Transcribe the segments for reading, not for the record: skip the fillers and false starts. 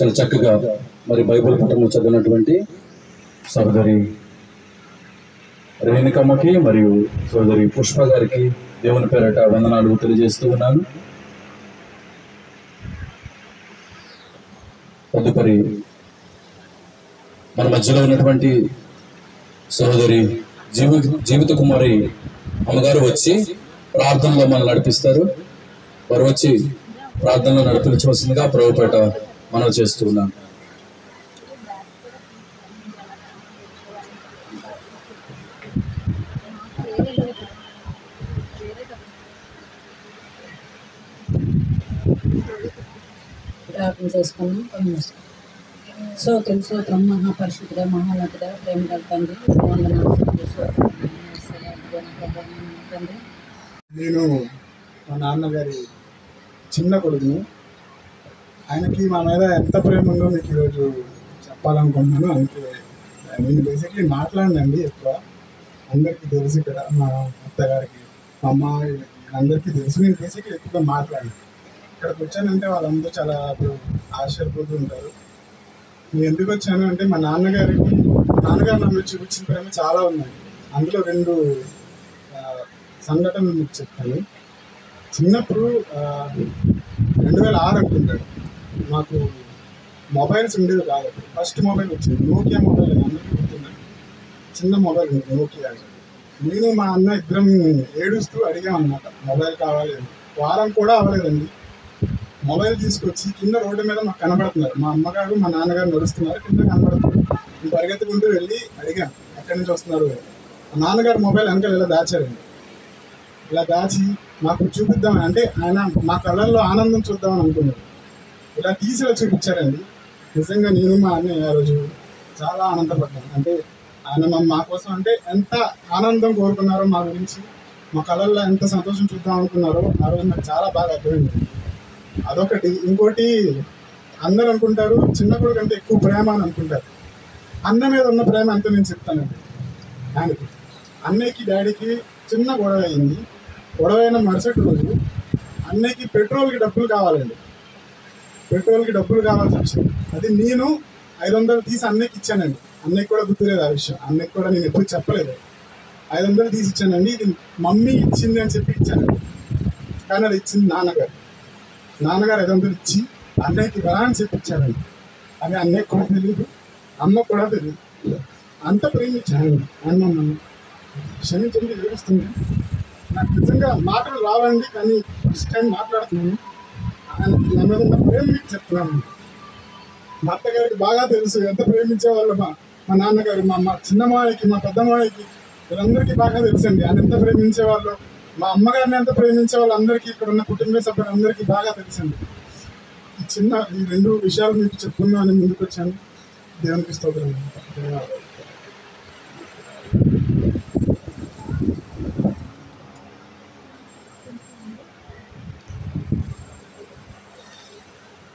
చాలా చక్కగా మరి బైబిల్ పఠనం చదివినటువంటి సోదరి రేణుకమ్మకి మరియు సోదరి పుష్ప గారికి దేవుని పేరట వందనాలు తెలియజేస్తూ ఉన్నాను. తదుపరి మన మధ్యలో ఉన్నటువంటి సోదరి జీవిత కుమారి అమ్మగారు వచ్చి ప్రార్థనలో మనల్ని నడిపిస్తారు. వారు వచ్చి ప్రార్థనలో నడిపించవలసిందిగా ప్రభుపేట మనం చేస్తూ ఉన్నాం. ప్రార్థన చేసుకున్నాం. స్తోత్రం మహాపరిశుద్ధుడ మహోన్నతుడ ప్రేమ గల తండ్రి, తండ్రి. నేను మా నాన్నగారి చిన్న కొడుకును. ఆయనకి మా మీద ఎంత ప్రేమ ఉందో మీకు ఈరోజు చెప్పాలనుకుంటున్నాను. అందుకే నేను బేసిక్లీ మాట్లాడినండి ఎక్కువ. అందరికీ తెలుసు, ఇక్కడ మా అత్తగారికి, మా అమ్మ అందరికీ తెలుసు. నేను బేసిక్లీ ఎక్కువగా మాట్లాడాను. ఇక్కడికి వచ్చానంటే వాళ్ళందరూ చాలా ఆశ్చర్యపోతూ ఉంటారు. నేను ఎందుకు వచ్చాను అంటే మా నాన్నగారు నా మీద చూపించిన ప్రేమ చాలా ఉన్నాయి. అందులో 2 సంఘటనలు మీకు చెప్తాను. చిన్నప్పుడు 2006 అనుకుంటాడు, మాకు మొబైల్స్ ఉండేవి కాదు. ఫస్ట్ మొబైల్ వచ్చింది, నోకియా మొబైల్ అని అందరికీ గుర్తుంది. చిన్న మొబైల్ ఉంది, నోకియా. నేను మా అన్న ఇద్దరం ఏడుస్తూ అడిగామన్నమాట, మొబైల్ కావాలి అని. వారం కూడా అవ్వలేదండి, మొబైల్ తీసుకొచ్చి కింద రోడ్డు మీద మాకు కనబడుతున్నారు. మా అమ్మగారు మా నాన్నగారు నడుస్తున్నారు, కింద కనబడుతున్నారు. నేను పరిగెత్తుకుంటూ వెళ్ళి అడిగాను ఎక్కడి నుంచి వస్తున్నారు. మా నాన్నగారు మొబైల్ వెనకాల ఇలా దాచారండి. ఇలా దాచి మాకు చూపిద్దామని, అంటే ఆయన మా కళ్ళల్లో ఆనందం చూద్దామని అనుకున్నారు. ఇలా తీసి ఇలా చూపించారండి. నిజంగా నేను మా అన్నయ్య ఆ రోజు చాలా ఆనందపడ్డాను. అంటే ఆయన మా కోసం అంటే ఎంత ఆనందం కోరుకున్నారో మా గురించి, మా కళ్ళల్లో ఎంత సంతోషం చూద్దాం అనుకున్నారో ఆ రోజు నాకు చాలా బాగా అర్థమైంది. అదొకటి. ఇంకోటి, అందరూ అనుకుంటారు చిన్న కొడుకు అంటే ఎక్కువ ప్రేమ అని అనుకుంటారు. అన్న మీద ఉన్న ప్రేమ అంతా నేను చెప్తానండి. ఆయనకి, అన్నయ్యకి డాడీకి చిన్న గొడవ అయింది. గొడవ అయిన మరుసటి రోజు అన్నయ్యకి పెట్రోల్కి డబ్బులు కావాలండి. పెట్రోల్కి డబ్బులు కావాల్సి వచ్చింది. అది నేను 500 తీసి అన్నయ్యకి ఇచ్చానండి. అన్నయ్యకి కూడా గుర్తులేదు ఆ విషయం. అన్నయ్యకి కూడా నేను ఎప్పుడు చెప్పలేదు. 500 తీసి ఇచ్చానండి. ఇది మమ్మీ ఇచ్చింది అని చెప్పి ఇచ్చానండి. కానీ అది ఇచ్చింది నాన్నగారు. 500 ఇచ్చి అన్నయ్యకి రా అని చెప్పి ఇచ్చారండి. అది అన్నయ్యకి కూడా తెలియదు, అమ్మకు కూడా తెలియదు. అంత ప్రేమించానండి. అన్న నన్ను క్షమించండి, ఏడుస్తుంది. నాకు నిజంగా మాటలు రావండి, కానీ ఫస్ట్ టైం మాట్లాడుతున్నాను. నా మీద ఉన్న ప్రేమ మీకు చెప్తున్నాను. మా అత్తగారికి బాగా తెలుసు ఎంత ప్రేమించేవాళ్ళు మా నాన్నగారు. మా చిన్నమాయకి, మా పెద్దమాయకి, వీళ్ళందరికీ బాగా తెలుసండి ఆయన ఎంత ప్రేమించేవాళ్ళు. మా అమ్మగారిని ఎంత ప్రేమించే వాళ్ళందరికీ, ఇక్కడ ఉన్న కుటుంబ సభ్యులందరికీ బాగా తెలుసండి. ఈ 2 విషయాలు మీకు చెప్పుకుందామని ముందుకు వచ్చాను. దేవునికి స్తోత్రం.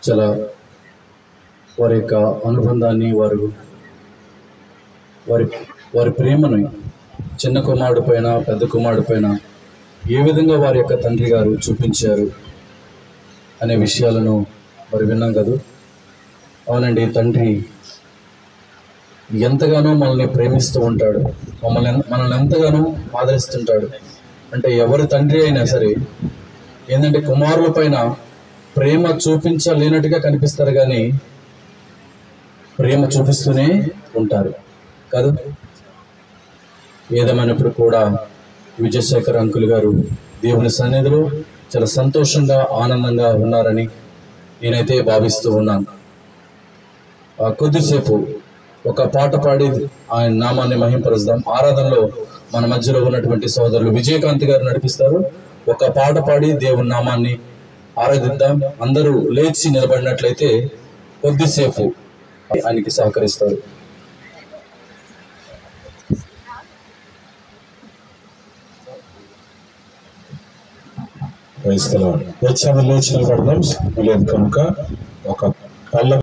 చాలా వారి యొక్క అనుబంధాన్ని, వారి ప్రేమను చిన్న కుమారుడు పైన, పెద్ద కుమారుడు పైన ఏ విధంగా వారి యొక్క తండ్రి గారు చూపించారు అనే విషయాలను మరి విన్నాం కదా. అవునండి, తండ్రి ఎంతగానో మనల్ని ప్రేమిస్తూ ఉంటాడు, మనల్ని ఎంతగానో ఆదరిస్తుంటాడు. అంటే ఎవరి తండ్రి అయినా సరే ఏంటంటే కుమారుల పైన ప్రేమ చూపించలేనట్టుగా కనిపిస్తారు, కానీ ప్రేమ చూపిస్తూనే ఉంటారు కాదు. ఏదేమైనప్పుడు కూడా విజయశేఖర్ అంకుల్ గారు దేవుని సన్నిధిలో చాలా సంతోషంగా, ఆనందంగా ఉన్నారని నేనైతే భావిస్తూ ఉన్నాను. కొద్దిసేపు ఒక పాట పాడి ఆయన నామాన్ని మహింపరుద్దాం. ఆరాధనలో మన మధ్యలో ఉన్నటువంటి సోదరులు విజయకాంత్ గారు నడిపిస్తారు. ఒక పాట పాడి దేవుని నామాన్ని ఆరాధిద్దాం. అందరూ లేచి నిలబడినట్లయితే కొద్దిసేపు ఆయనకి సహకరిస్తారు. లేచి నిలబడదాం. కనుక ఒక పల్ల